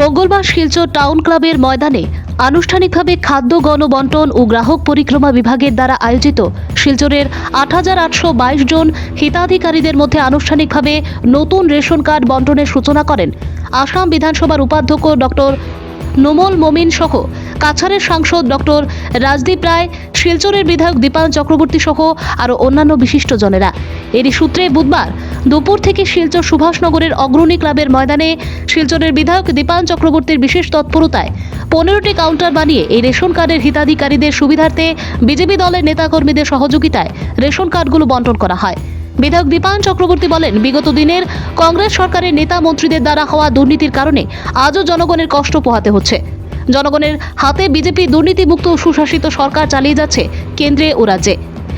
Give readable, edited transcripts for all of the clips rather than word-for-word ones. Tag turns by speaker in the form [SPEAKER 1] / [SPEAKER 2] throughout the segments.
[SPEAKER 1] মঙ্গলবার শিলচর টাউন ক্লাবের ময়দানে আনুষ্ঠানিকভাবে খাদ্য গণবন্টন ও গ্রাহক পরিক্রমা বিভাগের দ্বারা আয়োজিত শিলচরের ৮,৮২২ জন হিতাধিকারীদের মধ্যে আনুষ্ঠানিকভাবে নতুন রেশন কার্ড বন্টনের সূচনা করেন আসাম বিধানসভার উপাধ্যক্ষ ডক্টর নোমল মমিন সহ কাছাড়ের সাংসদ ডক্টর রাজদীপ রায়, শিলচরের বিধায়ক দীপায়ন চক্রবর্তী সহ আরও অন্যান্য বিশিষ্টজনেরা। এরই সূত্রে বুধবার দুপুর থেকে শিলচর সুভাষনগরের অগ্রণী ক্লাবের ময়দানে শিলচরের বিধায়ক দীপায়ন চক্রবর্তীর বিশেষ তৎপরতায় 15টি কাউন্টার বানিয়ে এই রেশন কার্ডের হিতাধিকারীদের সুবিধার্থে বিজেপি দলের নেতাকর্মীদের সহযোগিতায় রেশন কার্ডগুলো বন্টন করা হয়। বিধায়ক দীপায়ন চক্রবর্তী বলেন, বিগত দিনের কংগ্রেস সরকারের নেতা মন্ত্রীদের দ্বারা হওয়া দুর্নীতির কারণে আজও জনগণের কষ্ট পোহাতে হচ্ছে। জনগণের হাতে বিজেপি দুর্নীতিমুক্ত সুশাসিত সরকার চালিয়ে যাচ্ছে কেন্দ্রে ও রাজ্যে।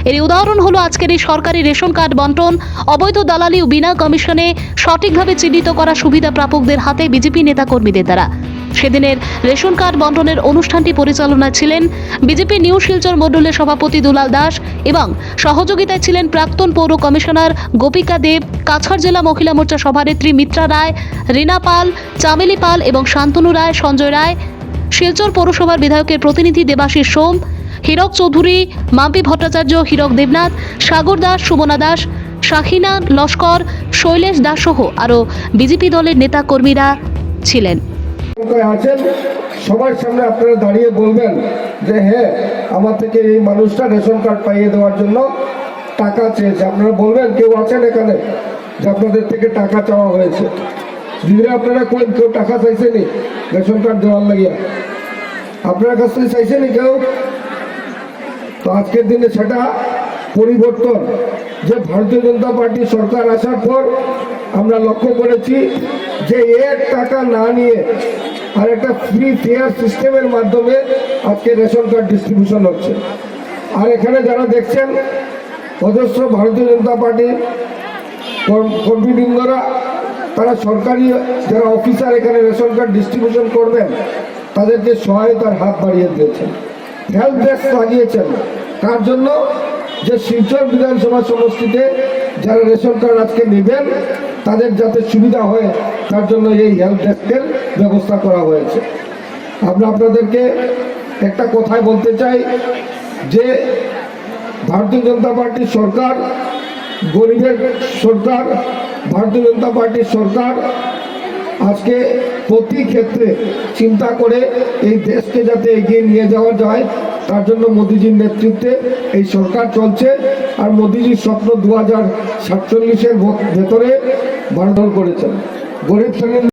[SPEAKER 1] এর উদাহরণ হলো আজকের এই সরকারি রেশন কার্ড বন্টন। অবৈধ দালালি ও বিনা কমিশনে সঠিকভাবে চিহ্নিত করা সুবিধা প্রাপকদের হাতে বিজেপি নেতাকর্মীদের দ্বারা। সেদিনের রেশন কার্ড বন্টনের অনুষ্ঠানটি পরিচালনায় ছিলেন বিজেপি নিউ শিলচর মণ্ডলের সভাপতি দুলাল দাস এবং সহযোগিতায় ছিলেন প্রাক্তন পৌর কমিশনার গোপিকা দেব, কাছাড় জেলা মহিলা মোর্চা সভানেত্রী মিত্রা রায়, রীনা পাল, চামেলি পাল এবং শান্তনু রায়, সঞ্জয় রায়, শিলচর পৌরসভার বিধায়কের প্রতিনিধি দেবাশিস সোম, হীরক চৌধুরী, মাম্পি ভট্টাচার্য, হীরক দেবনাথ, সাগর দাস, সুমনা দাস, শাহিনা লস্কর, শৈলেশ দাস সহ আরও বিজেপি দলের নেতা কর্মীরা ছিলেন।
[SPEAKER 2] আছেন সবার সামনে আপনারা দাঁড়িয়ে বলবেন যে হ্যাঁ, আমার থেকে এই মানুষটা রেশন কার্ড পাইয়ে দেওয়ার জন্য টাকা চেয়েছে। আপনারা বলবেন কেউ আছেন এখানে যে আপনাদের থেকে টাকা চাওয়া হয়েছে? দিদিরা আপনারা কেউ টাকা চাইছেনি রেশন কার্ড দেওয়ার লাগিয়া? আপনার কাছ থেকে চাইছেনি কেউ? তো আজকের দিনে সেটা পরিবর্তন, যে ভারতীয় জনতা পার্টি সরকার আসার পর আমরা লক্ষ্য করেছি যে এক টাকা না নিয়ে আর একটা ফ্রি ফেয়ার সিস্টেমের মাধ্যমে আজকে রেশন কার্ড ডিস্ট্রিবিউশন হচ্ছে। আর এখানে যারা দেখছেন অজস্র ভারতীয় জনতা পার্টির কর্মীবৃন্দরা, তারা সরকারি যারা অফিসার এখানে রেশন কার্ড ডিস্ট্রিবিউশন করবেন তাদেরকে সহায়তার হাত বাড়িয়ে দিয়েছেন, হেল্প ডেস্ক লাগিয়েছেন। তার জন্য যে শিলচর বিধানসভা সমষ্টিতে যারা রেশন কার্ড আজকে নেবেন তাদের যাতে সুবিধা হয় তার জন্য এই হেল্প ডেস্কের ব্যবস্থা করা হয়েছে। আমরা আপনাদেরকে একটা কথাই বলতে চাই যে ভারতীয় জনতা পার্টির সরকার গরিবের সরকার, ভারতীয় জনতা পার্টির সরকার আজকে প্রতি ক্ষেত্রে চিন্তা করে এই দেশকে যাতে এগিয়ে নিয়ে যাওয়া যায় তার জন্য মোদিজির নেতৃত্বে এই সরকার চলছে। আর মোদিজির স্বপ্ন 2047-এর ভেতরে বান্ধব করেছেন গরিব শ্রেণীর